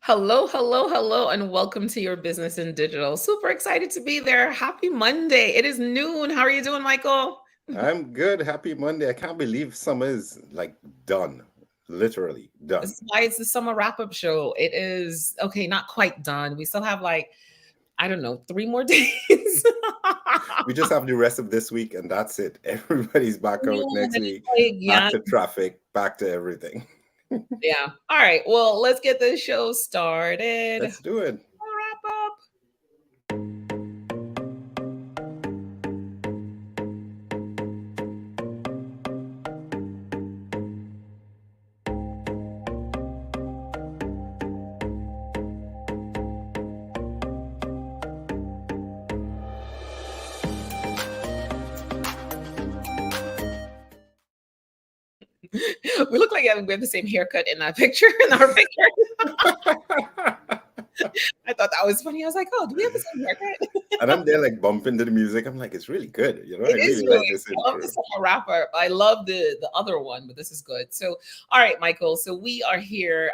Hello, hello, hello, and welcome to your business in digital. Super excited to be there. Happy Monday. It is noon. How are you doing, Michael? I'm good. Happy Monday. I can't believe summer is like done. Literally This done. is why it's the summer wrap up show. It is okay, not quite done. We still have like, I don't know, 3 more days. We just have the rest of this week and that's it. Everybody's back Yeah, out next then it's week, like, back yeah, to traffic, back to everything. yeah. All right. Well, let's get this show started. Let's do it. Wrap up. We look like we have the same haircut in that picture, in our picture. I thought that was funny. I was like, oh, do we have the same haircut? And I'm there like bumping to the music. I'm like, it's really good. I It is really really. like this I love intro. the summer wrapper. I love the other one, but this is good. So, all right, Michael. So we are here,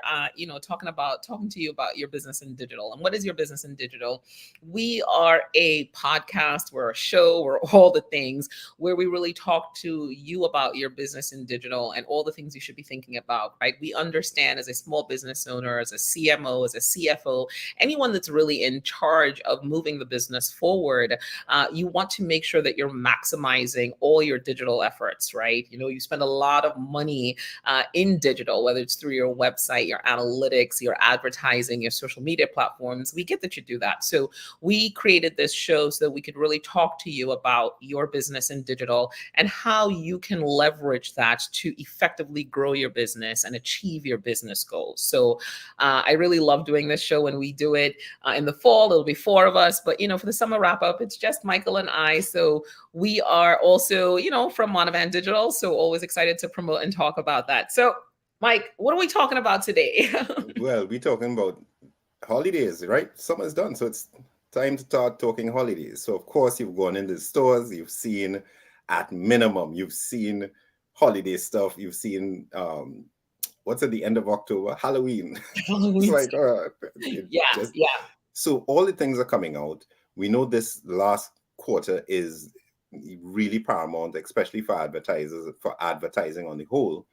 talking to you about your business in digital. And what is your business in digital? We are a podcast. We're a show. We're all the things where we really talk to you about your business in digital and all the things you should be thinking about. Right? We understand as a small business owner, as a CMO, as a CFO, anyone that's really in charge of moving the business forward, you want to make sure that you're maximizing all your digital efforts, right? You spend a lot of money in digital, whether it's through your website, your analytics, your advertising, your social media platforms. We get that you do that. So we created this show so that we could really talk to you about your business in digital and how you can leverage that to effectively grow your business and achieve your business goals. So I really love doing this show when we do it in the fall. It'll be 4 of us, but for the summer wrap up, it's just Michael and I. So we are also, from Monovan Digital. So always excited to promote and talk about that. So, Mike, what are we talking about today? Well, we're talking about holidays, right? Summer's done, so it's time to start talking holidays. So, of course, you've gone into the stores, you've seen at minimum, you've seen holiday stuff, you've seen what's at the end of October? Halloween. It's Halloween like, stuff. it Yeah, just yeah, so all the things are coming out. We know this last quarter is really paramount, especially for advertisers, for advertising on the whole.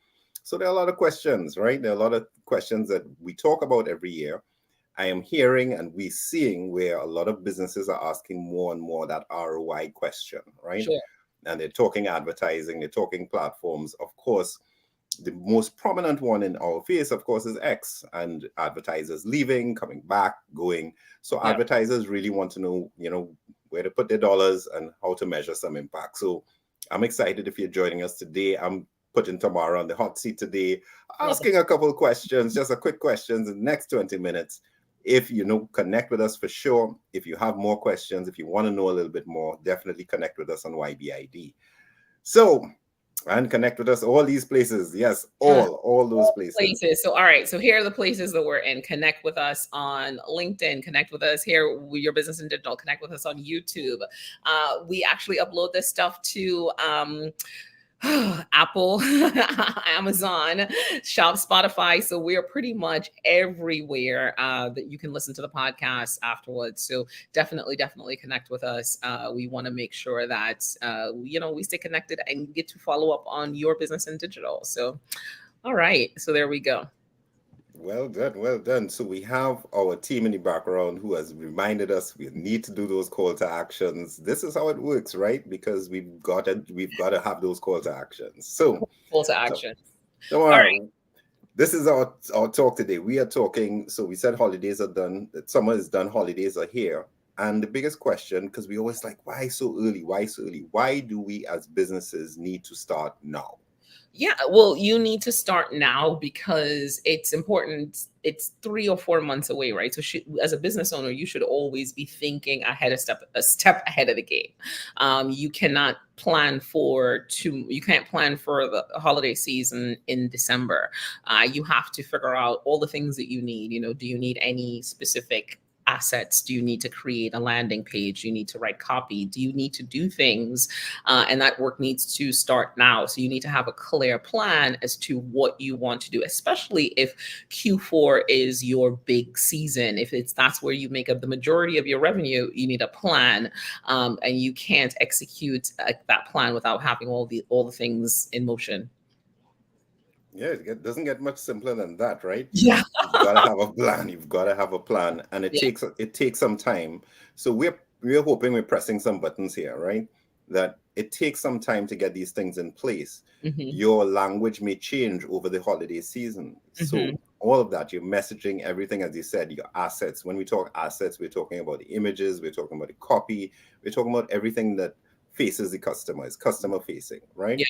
So there are a lot of questions, right? There are a lot of questions that we talk about every year. I am hearing and we seeing where a lot of businesses are asking more and more that ROI question, right? sure. And they're talking advertising, they're talking platforms. Of course, the most prominent one in our face, of course, is X, and advertisers leaving, coming back, going. So Yeah. advertisers really want to know, where to put their dollars and how to measure some impact. So I'm excited if you're joining us today. I'm putting Tamara on the hot seat today, Awesome. asking a couple of questions, just a quick questions in the next 20 minutes. If connect with us for sure. If you have more questions, if you want to know a little bit more, definitely connect with us on YBID. So, and connect with us all these places. Yes, Yeah. all those All places. places. So, all right. So, here are the places that we're in. Connect with us on LinkedIn. Connect with us here, your business in digital. Connect with us on YouTube. We actually upload this stuff to Apple, Amazon, Shop, Spotify. So we're pretty much everywhere that you can listen to the podcast afterwards. So definitely connect with us. We want to make sure that we stay connected and get to follow up on your business in digital. So all right, so there we go. Well done, well done. So we have our team in the background who has reminded us we need to do those call to actions. This is how it works, right? Because we've got to have those call to actions. So, Call to so action. All right. tomorrow, this is our talk today. We are talking. So we said holidays are done. Summer is done. Holidays are here. And the biggest question, because we always like, why so early? Why so early? Why do we as businesses need to start now? Yeah, well, you need to start now because it's important. It's 3 or 4 months away, right? So, as a business owner, you should always be thinking a step ahead of the game. You cannot plan for you can't plan for the holiday season in December. You have to figure out all the things that you need. Do you need any specific assets do you need to create? A landing page? Do you need to write copy? Do you need to do things? And that work needs to start now. So you need to have a clear plan as to what you want to do, especially if Q4 is your big season. If that's where you make up the majority of your revenue, you need a plan, and you can't execute that plan without having all the things in motion. Yeah, doesn't get much simpler than that, right? Yeah. You've got to have a plan. You've got to have a plan, and Yeah. it takes some time. So we're hoping we're pressing some buttons here, right? That it takes some time to get these things in place. Mm-hmm. Your language may change over the holiday season. Mm-hmm. So all of that, your messaging, everything, as you said, your assets. When we talk assets, we're talking about the images, we're talking about the copy, we're talking about everything that faces the customer, is customer facing, right? Yeah.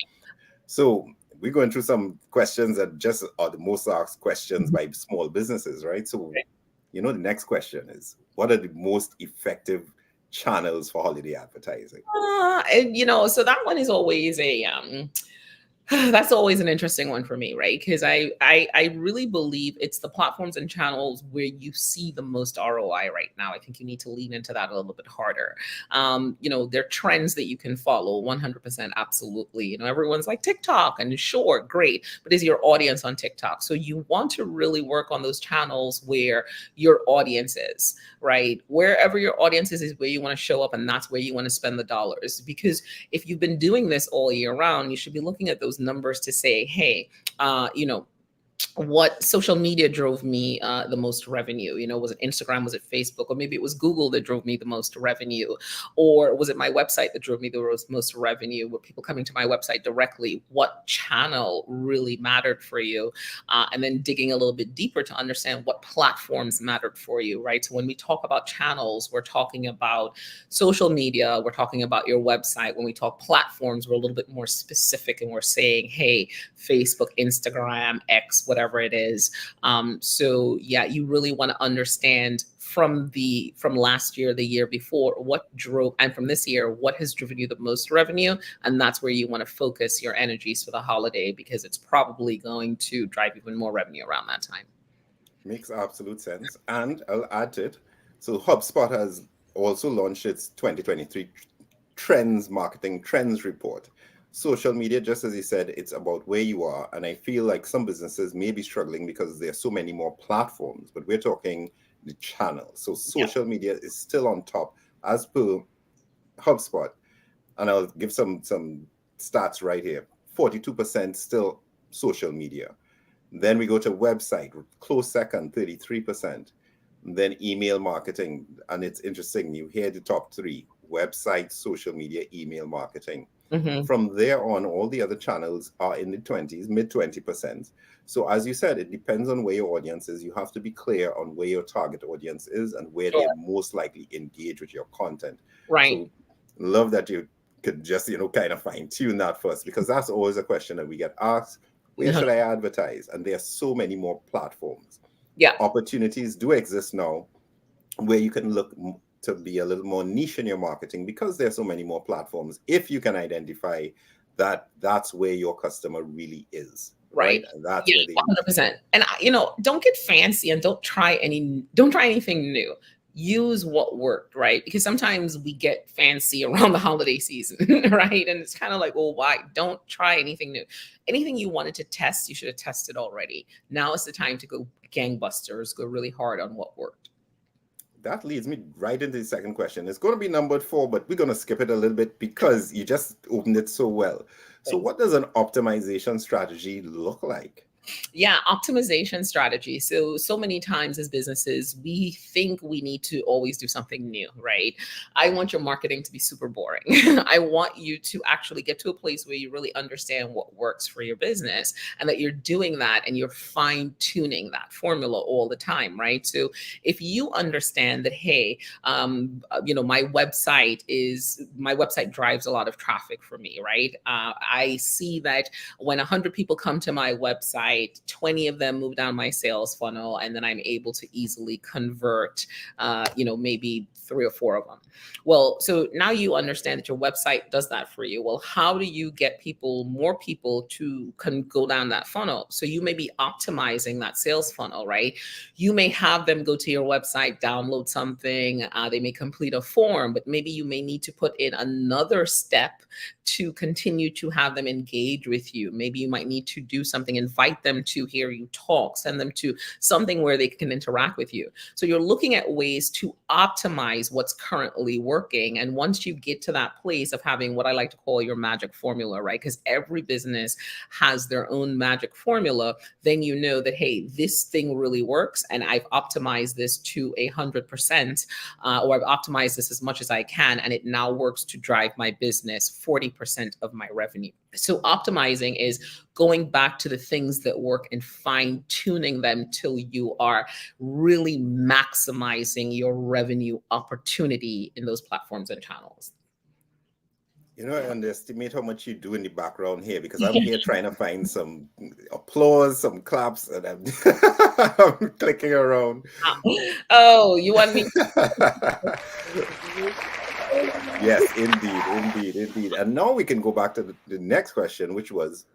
So we're going through some questions that just are the most asked questions Mm-hmm. by small businesses, right? So, Okay. the next question is, what are the most effective channels for holiday advertising? And so that one is always that's always an interesting one for me, right? Because I really believe it's the platforms and channels where you see the most ROI right now. I think you need to lean into that a little bit harder. There are trends that you can follow 100%, absolutely. Everyone's like TikTok, and sure, great, but is your audience on TikTok? So you want to really work on those channels where your audience is, right? Wherever your audience is where you want to show up, and that's where you want to spend the dollars. Because if you've been doing this all year round, you should be looking at those numbers to say, hey, what social media drove me the most revenue? Was it Instagram? Was it Facebook? Or maybe it was Google that drove me the most revenue? Or was it my website that drove me the most revenue? Were people coming to my website directly? What channel really mattered for you? And then digging a little bit deeper to understand what platforms mattered for you, right? So when we talk about channels, we're talking about social media, we're talking about your website. When we talk platforms, we're a little bit more specific, and we're saying, hey, Facebook, Instagram, X, whatever it is. So yeah, you really want to understand from last year, the year before, what drove, and from this year, what has driven you the most revenue. And that's where you want to focus your energies for the holiday, because it's probably going to drive even more revenue around that time. Makes absolute sense. And I'll add to it. So HubSpot has also launched its 2023 marketing trends report. Social media, just as you said, it's about where you are. And I feel like some businesses may be struggling because there are so many more platforms, but we're talking the channel. So Yeah. social media is still on top as per HubSpot. And I'll give some stats right here. 42% still social media. Then we go to website, close second, 33%. Then email marketing. And it's interesting, you hear the top three: website, social media, email marketing. Mm-hmm. From there on, all the other channels are in the 20s, mid 20%. So as you said, it depends on where your audience is. You have to be clear on where your target audience is and where Sure. they're most likely engage with your content. Right. So love that you could just, kind of fine tune that first, because that's always a question that we get asked. Where should I advertise? And there are so many more platforms. Yeah. Opportunities do exist now where you can look to be a little more niche in your marketing, because there's so many more platforms. If you can identify that that's where your customer really is, right? Right. And that's Yeah, where they 100%. And don't get fancy, and don't try anything new. Use what worked, right? Because sometimes we get fancy around the holiday season, right? And it's kind of like, well, why? Don't try anything new. Anything you wanted to test, you should have tested already. Now is the time to go gangbusters, go really hard on what worked. That leads me right into the second question. It's going to be numbered 4, but we're going to skip it a little bit because you just opened it so well. So what does an optimization strategy look like? Yeah, optimization strategy. So many times as businesses, we think we need to always do something new, right? I want your marketing to be super boring. I want you to actually get to a place where you really understand what works for your business, and that you're doing that and you're fine tuning that formula all the time, right? So if you understand that, hey, my website drives a lot of traffic for me, right? I see that when 100 people come to my website, right? 20 of them move down my sales funnel, and then I'm able to easily convert, maybe 3 or 4 of them. Well, so now you understand that your website does that for you. Well, how do you get more people to go down that funnel? So you may be optimizing that sales funnel, right? You may have them go to your website, download something, they may complete a form, but maybe you may need to put in another step to continue to have them engage with you. Maybe you might need to do something, invite them to hear you talk, send them to something where they can interact with you. So you're looking at ways to optimize what's currently working. And once you get to that place of having what I like to call your magic formula, right? Because every business has their own magic formula, then you know that, hey, this thing really works and I've optimized this to 100%, or I've optimized this as much as I can, and it now works to drive my business 40% of my revenue. So optimizing is going back to the things that work and fine tuning them till you are really maximizing your revenue opportunity in those platforms and channels. I underestimate how much you do in the background here, because I'm here trying to find some applause, some claps, and I'm, I'm clicking around. Oh, you want me? Yes, indeed. And now we can go back to the next question, which was,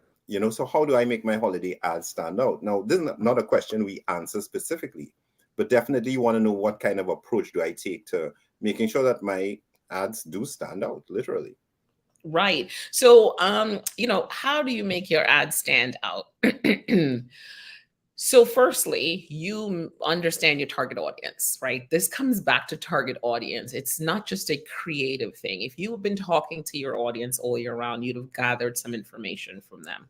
so how do I make my holiday ads stand out? Now, this is not a question we answer specifically, but definitely you want to know what kind of approach do I take to making sure that my ads do stand out, literally. Right. So, how do you make your ad stand out? So firstly, you understand your target audience, right? This comes back to target audience. It's not just a creative thing. If you've been talking to your audience all year round, you'd have gathered some information from them,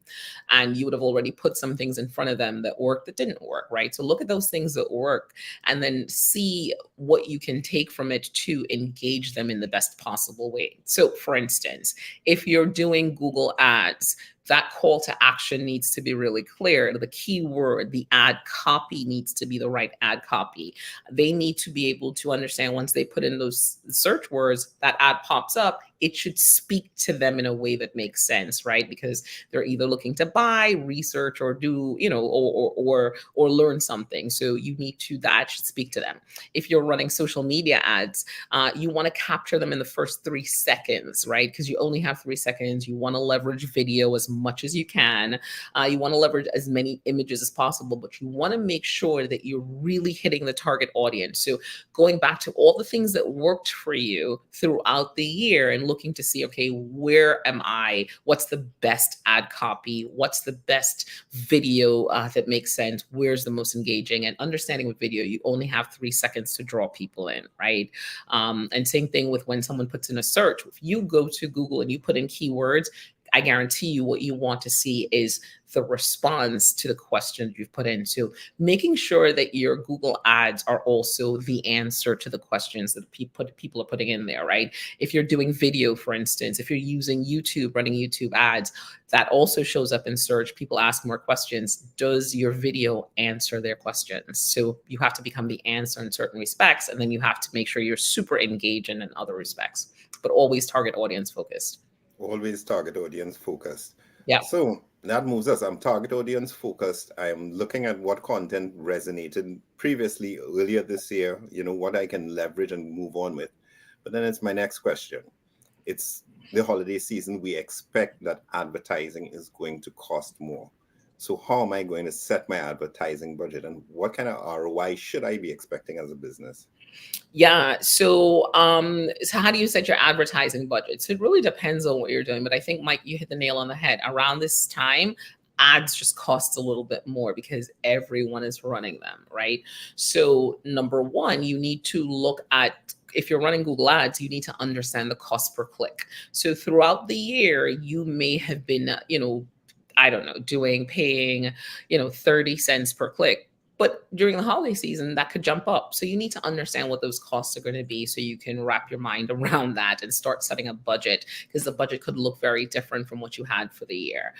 and you would have already put some things in front of them that worked, that didn't work, right? So look at those things that work and then see what you can take from it to engage them in the best possible way. So for instance, if you're doing Google ads, that call to action needs to be really clear. The keyword, the ad copy needs to be the right ad copy. They need to be able to understand, once they put in those search words, that ad pops up, it should speak to them in a way that makes sense, right? Because they're either looking to buy, research, or do, or learn something. So you need to, that should speak to them. If you're running social media ads, you want to capture them in the first 3 seconds, right? Because you only have 3 seconds. You want to leverage video as much as you can. You want to leverage as many images as possible, but you want to make sure that you're really hitting the target audience. So going back to all the things that worked for you throughout the year and looking to see, okay, where am I? What's the best ad copy? What's the best video that makes sense? Where's the most engaging? And understanding with video, you only have 3 seconds to draw people in, right? And same thing with when someone puts in a search. If you go to Google and you put in keywords, I guarantee you what you want to see is the response to the question you've put in. So making sure that your Google ads are also the answer to the questions that people are putting in there, right? If you're doing video, for instance, if you're using YouTube, running YouTube ads, that also shows up in search. People ask more questions. Does your video answer their questions? So you have to become the answer in certain respects, and then you have to make sure you're super engaging in other respects, but always target audience focused. Always target audience focused. Yeah. So that moves us. I'm target audience focused. I'm looking at what content resonated previously, earlier this year, what I can leverage and move on with. But then it's my next question. It's the holiday season. We expect that advertising is going to cost more. So how am I going to set my advertising budget, and what kind of ROI should I be expecting as a business? Yeah. So how do you set your advertising budget? So it really depends on what you're doing. But I think, Mike, you hit the nail on the head. Around this time, ads just cost a little bit more because everyone is running them, right? So number one, you need to look at, if you're running Google ads, you need to understand the cost per click. So throughout the year, you may have been, I don't know, paying, 30 cents per click. But during the holiday season, that could jump up. So you need to understand what those costs are going to be so you can wrap your mind around that and start setting a budget, because the budget could look very different from what you had for the year.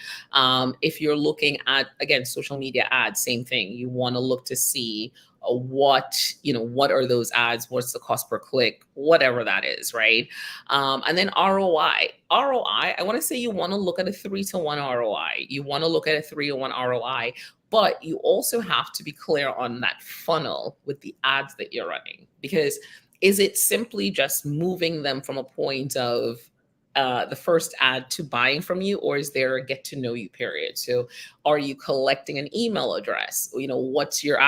If you're looking at, again, social media ads, same thing. You want to look to see what are those ads, what's the cost per click, whatever that is, right? And then ROI, I want to say you want to look at a 3-to-1 ROI. You want to look at a 3-to-1 ROI. But you also have to be clear on that funnel with the ads that you're running, because is it simply just moving them from a point of the first ad to buying from you, or is there a get to know you period? So are you collecting an email address? What's your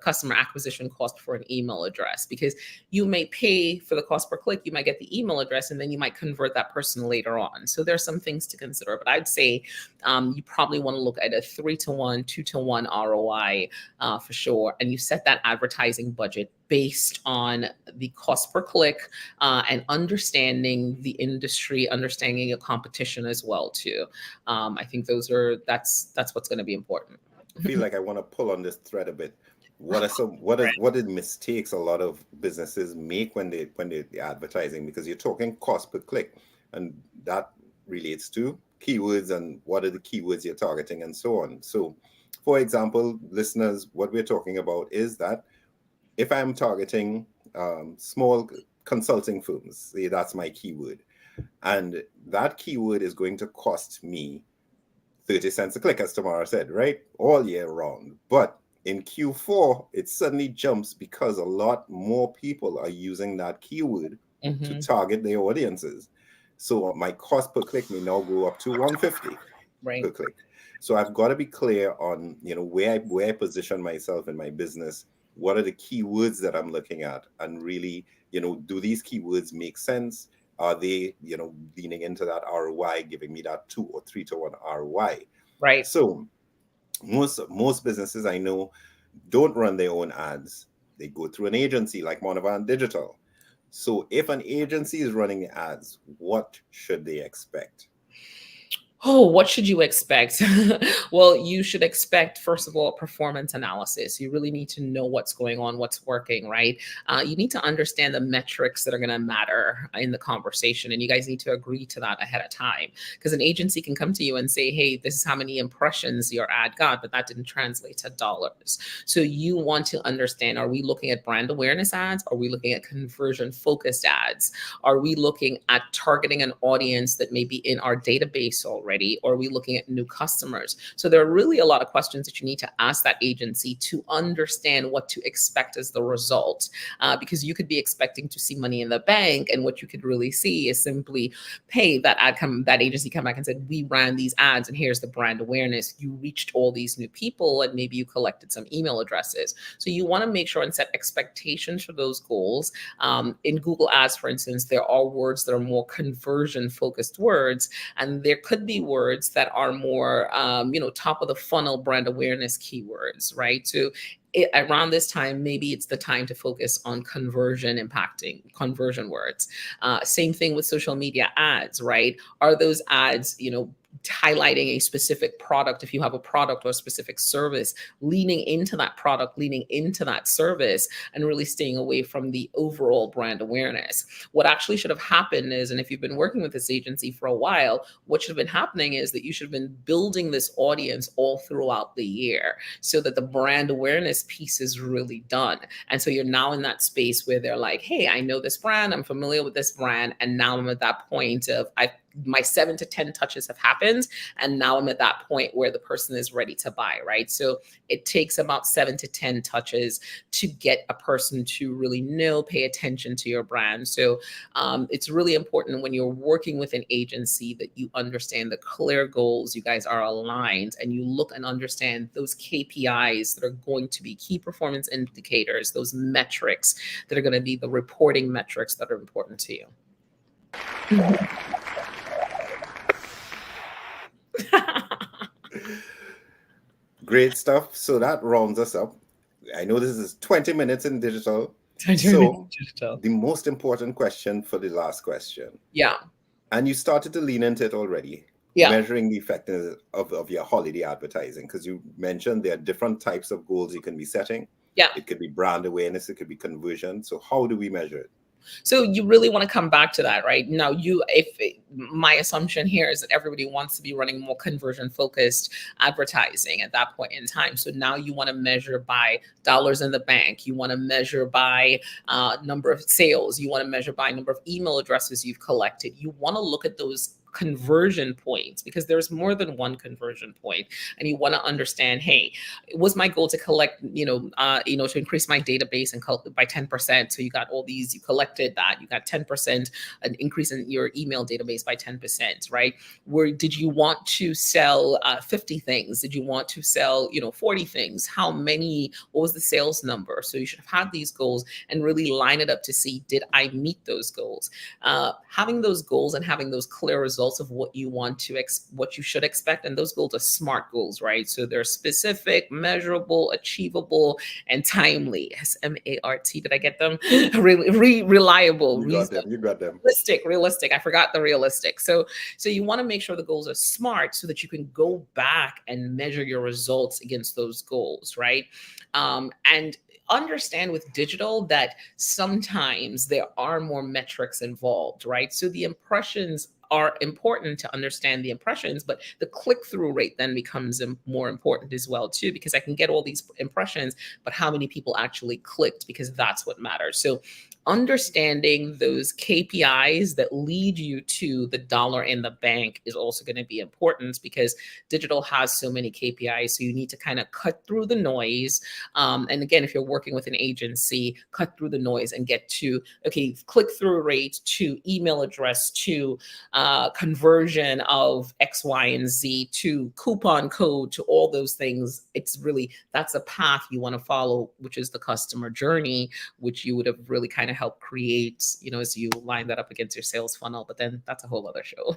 customer acquisition cost for an email address? Because you may pay for the cost per click, you might get the email address, and then you might convert that person later on. So there's some things to consider, but I'd say you probably want to look at a 3-to-1, 2-to-1 ROI for sure. And you set that advertising budget based on the cost per click and understanding the industry, understanding your competition as well too. I think that's what's going to be important. I feel like I want to pull on this thread a bit. What are the mistakes a lot of businesses make when they're advertising? Because you're talking cost per click, and that relates to keywords and what are the keywords you're targeting and so on. So, for example, listeners, what we're talking about is that if I'm targeting small consulting firms, say that's my keyword, and that keyword is going to cost me 30 cents a click, as Tamara said, right? All year round. But in Q4, it suddenly jumps because a lot more people are using that keyword to target their audiences. So my cost per click may now go up to 150 per click. So I've got to be clear on, where I position myself in my business. What are the keywords that I'm looking at? And really, do these keywords make sense? Are they, leaning into that ROI, giving me that 2 or 3-to-1 ROI? Right. So most businesses I know don't run their own ads. They go through an agency like Monovan Digital. So if an agency is running the ads, what should they expect? Oh, what should you expect? Well, you should expect, first of all, performance analysis. You really need to know what's going on, what's working, right? You need to understand the metrics that are going to matter in the conversation. And you guys need to agree to that ahead of time. Because an agency can come to you and say, hey, this is how many impressions your ad got, but that didn't translate to dollars. So you want to understand, are we looking at brand awareness ads? Are we looking at conversion focused ads? Are we looking at targeting an audience that may be in our database already? Or are we looking at new customers? So there are really a lot of questions that you need to ask that agency to understand what to expect as the result. Because you could be expecting to see money in the bank, and what you could really see is simply, hey, that agency come back and said, we ran these ads and here's the brand awareness. You reached all these new people and maybe you collected some email addresses. So you want to make sure and set expectations for those goals. In Google Ads, for instance, there are words that are more conversion focused words, and there could be words that are more, top of the funnel brand awareness keywords, right? So around this time, maybe it's the time to focus on impacting conversion words. Same thing with social media ads, right? Are those ads, highlighting a specific product? If you have a product or a specific service, leaning into that product, leaning into that service, and really staying away from the overall brand awareness. What actually should have happened is, and if you've been working with this agency for a while, what should have been happening is that you should have been building this audience all throughout the year so that the brand awareness piece is really done. And so you're now in that space where they're like, hey, I know this brand, I'm familiar with this brand, and now I'm at that point of my 7 to 10 touches have happened, and now I'm at that point where the person is ready to buy, right? So it takes about 7 to 10 touches to get a person to really pay attention to your brand. So it's really important when you're working with an agency that you understand the clear goals, you guys are aligned, and you look and understand those KPIs that are going to be key performance indicators, those metrics that are going to be the reporting metrics that are important to you. Great stuff. So that rounds us up. I know this is 20 minutes in digital. So the most important question for the last question. Yeah. And you started to lean into it already. Yeah. Measuring the effectiveness of your holiday advertising, because you mentioned there are different types of goals you can be setting. Yeah. It could be brand awareness, it could be conversion. So how do we measure it? So you really want to come back to that, right? Now, my assumption here is that everybody wants to be running more conversion focused advertising at that point in time. So now you want to measure by dollars in the bank. You want to measure by number of sales. You want to measure by number of email addresses you've collected. You want to look at those conversion points, because there's more than one conversion point, and you want to understand, hey, it was my goal to collect, to increase my database and by 10%. So you got all these, you collected that, you got 10%, an increase in your email database by 10%, right? Where did you want to sell 50 things? Did you want to sell, 40 things? How many? What was the sales number? So you should have had these goals and really line it up to see, did I meet those goals? Having those goals and having those clear results of what you want to, what you should expect. And those goals are SMART goals, right? So they're specific, measurable, achievable, and timely. SMART. Did I get them? Reliable, You got them. You got them. realistic. I forgot the realistic. So you want to make sure the goals are SMART so that you can go back and measure your results against those goals, right? And understand with digital that sometimes there are more metrics involved, right? So the impressions are important to understand the impressions, but the click-through rate then becomes more important as well too, because I can get all these impressions, but how many people actually clicked, because that's what matters. So understanding those KPIs that lead you to the dollar in the bank is also going to be important, because digital has so many KPIs. So you need to kind of cut through the noise. And again, if you're working with an agency, cut through the noise and get to, okay, click-through rate to email address to conversion of X, Y, and Z to coupon code to all those things. It's really, that's a path you want to follow, which is the customer journey, which you would have really kind of helped create, as you line that up against your sales funnel. But then that's a whole other show.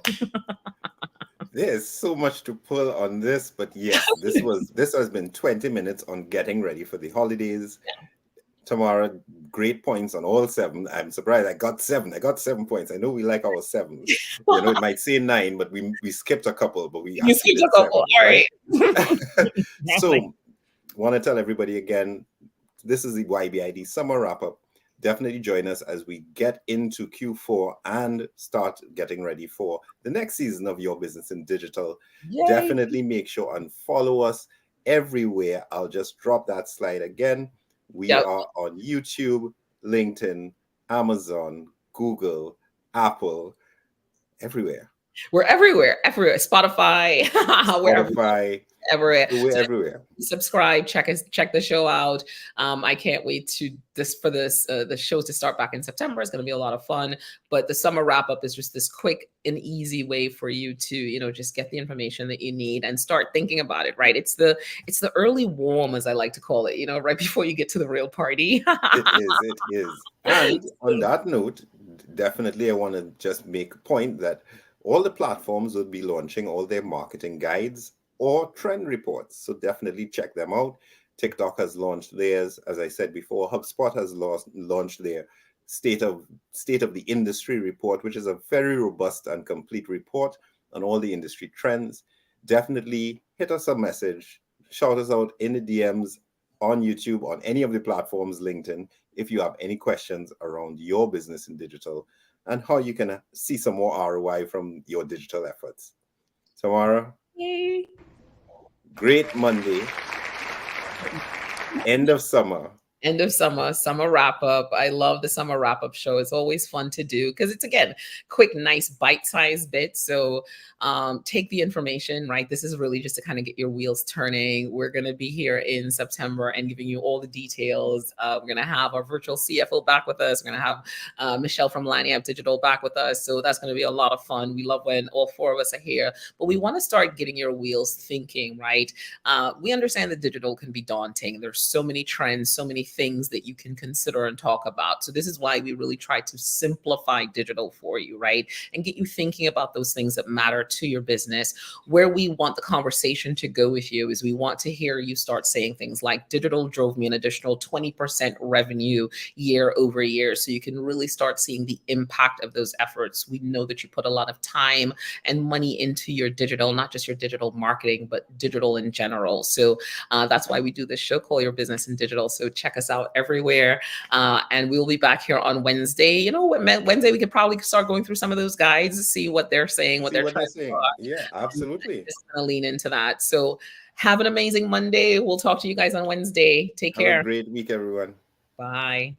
There's so much to pull on this, but yes, this has been 20 minutes on getting ready for the holidays. Yeah. Tamara, great points on all 7. I'm surprised I got 7. I got 7 points. I know we like our 7s. It might say 9, but we skipped a couple, but we actually did 7. All right. So, want to tell everybody again, this is the YBID summer wrap up. Definitely join us as we get into Q4 and start getting ready for the next season of Your Business in Digital. Yay. Definitely make sure and follow us everywhere. I'll just drop that slide again. We are on YouTube, LinkedIn, Amazon, Google, Apple, everywhere. We're everywhere. Spotify, Spotify. Everywhere. We're everywhere. Subscribe, check the show out. I can't wait for the shows to start back in September. It's going to be a lot of fun. But the summer wrap up is just this quick and easy way for you to, just get the information that you need and start thinking about it, right? It's the early warm, as I like to call it, right before you get to the real party. It is. And on that note, definitely I want to just make a point that all the platforms will be launching all their marketing guides or trend reports. So definitely check them out. TikTok has launched theirs. As I said before, HubSpot has launched their state of the industry report, which is a very robust and complete report on all the industry trends. Definitely hit us a message, shout us out in the DMs on YouTube, on any of the platforms, LinkedIn, if you have any questions around your business in digital and how you can see some more ROI from your digital efforts. Tamara, yay! Great Monday. End of summer, summer wrap up. I love the summer wrap up show. It's always fun to do because it's, again, quick, nice bite-sized bits. So take the information, right? This is really just to kind of get your wheels turning. We're going to be here in September and giving you all the details. We're going to have our virtual CFO back with us. We're going to have Michelle from Lanyap Digital back with us. So that's going to be a lot of fun. We love when all 4 of us are here, but we want to start getting your wheels thinking, right? We understand that digital can be daunting. There's so many trends, so many things that you can consider and talk about. So this is why we really try to simplify digital for you, right? And get you thinking about those things that matter to your business. Where we want the conversation to go with you is we want to hear you start saying things like, digital drove me an additional 20% revenue year over year. So you can really start seeing the impact of those efforts. We know that you put a lot of time and money into your digital, not just your digital marketing, but digital in general. So that's why we do this show called Your Business in Digital. So check us out everywhere. And we'll be back here on Wednesday. Wednesday, we could probably start going through some of those guides, see what they're saying, what they're trying to do. Yeah, absolutely. Just gonna lean into that. So have an amazing Monday. We'll talk to you guys on Wednesday. Take care. Have a great week, everyone. Bye.